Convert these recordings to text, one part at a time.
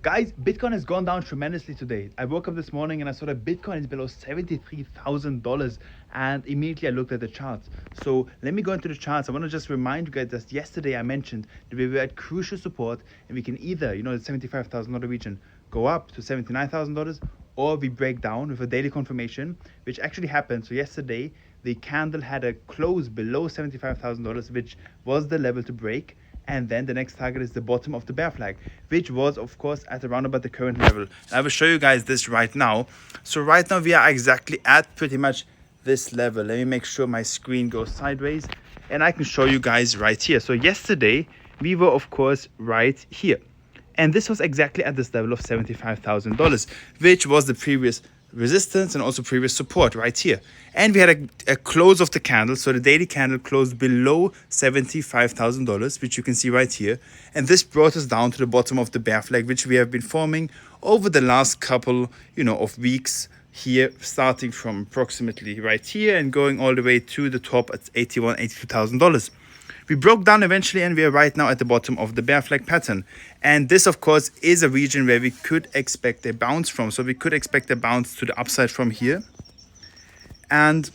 Guys, Bitcoin has gone down tremendously today. I woke up this morning and I saw that Bitcoin is below $73,000, and immediately I looked at the charts. So let me go into the charts. I want to just remind you guys that yesterday I mentioned that we were at crucial support and we can either, the $75,000 region, go up to $79,000, or we break down with a daily confirmation, which actually happened. So yesterday the candle had a close below $75,000, which was the level to break. And then the next target is the bottom of the bear flag, which was of course at around about the current level. And I will show you guys this right now. So right now we are exactly at pretty much this level. Let me make sure my screen goes sideways and I can show you guys right here. So yesterday we were of course right here, and this was exactly at this level of $75,000, which was the previous resistance and also previous support right here. And we had a close of the candle. So the daily candle closed below $75,000, which you can see right here. And this brought us down to the bottom of the bear flag, which we have been forming over the last couple, of weeks here, starting from approximately right here and going all the way to the top at $82,000. We broke down eventually and we are right now at the bottom of the bear flag pattern. And this, of course, is a region where we could expect a bounce from. So we could expect a bounce to the upside from here. And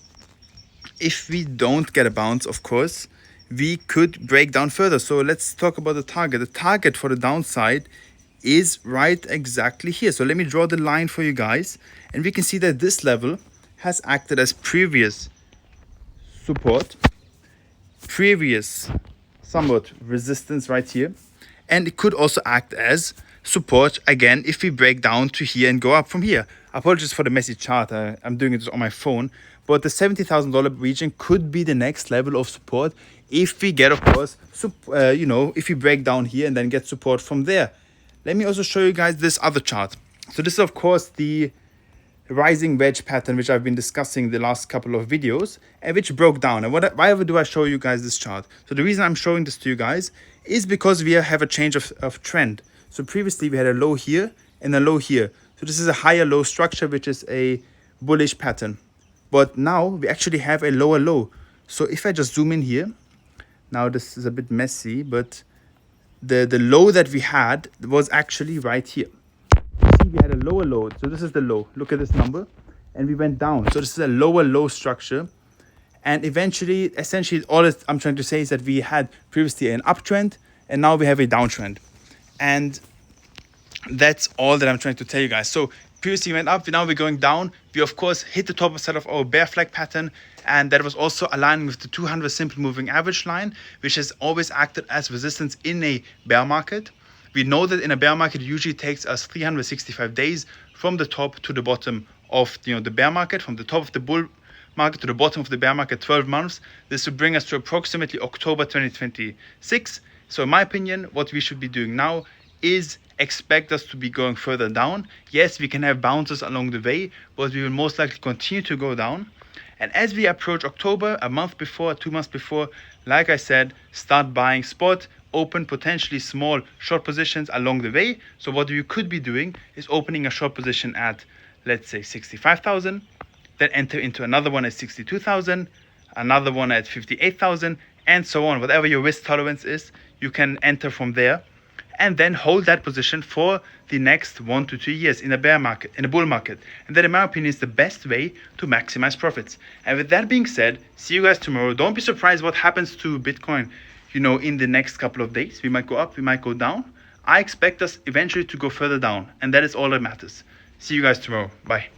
if we don't get a bounce, of course, we could break down further. So let's talk about the target. The target for the downside is right exactly here. So let me draw the line for you guys. And we can see that this level has acted as previous support, previous somewhat resistance right here, and it could also act as support again if we break down to here and go up from here. Apologies for the messy chart, I'm doing it on my phone, but the $70,000 region could be the next level of support if we get, of course, if we break down here and then get support from there. Let me also show you guys this other chart. So this is of course the rising wedge pattern, which I've been discussing the last couple of videos, and which broke down. And why do I show you guys this chart? So the reason I'm showing this to you guys is because we have a change of trend. So previously we had a low here and a low here. So this is a higher low structure, which is a bullish pattern. But now we actually have a lower low. So if I just zoom in here, now this is a bit messy, but the low that we had was actually right here. We had a lower low, so this is the low, look at this number, and we went down. So this is a lower low structure, and essentially all I'm trying to say is that we had previously an uptrend and now we have a downtrend, and that's all that I'm trying to tell you guys. So previously we went up, now we're going down. We of course hit the top side of our bear flag pattern, and that was also aligning with the 200 simple moving average line, which has always acted as resistance in a bear market. We know that in a bear market, it usually takes us 365 days from the top to the bottom of the bear market, from the top of the bull market to the bottom of the bear market, 12 months. This would bring us to approximately October 2026. So in my opinion, what we should be doing now is expect us to be going further down. Yes, we can have bounces along the way, but we will most likely continue to go down. And as we approach October, a month before, 2 months before, like I said, start buying spot, open potentially small short positions along the way. So what you could be doing is opening a short position at, let's say, 65,000, then enter into another one at 62,000, another one at 58,000, and so on. Whatever your risk tolerance is, you can enter from there, and then hold that position for the next 1 to 2 years in a bear market, in a bull market. And that, in my opinion, is the best way to maximize profits. And with that being said, see you guys tomorrow. Don't be surprised what happens to Bitcoin, in the next couple of days. We might go up, we might go down. I expect us eventually to go further down, and that is all that matters. See you guys tomorrow. Bye.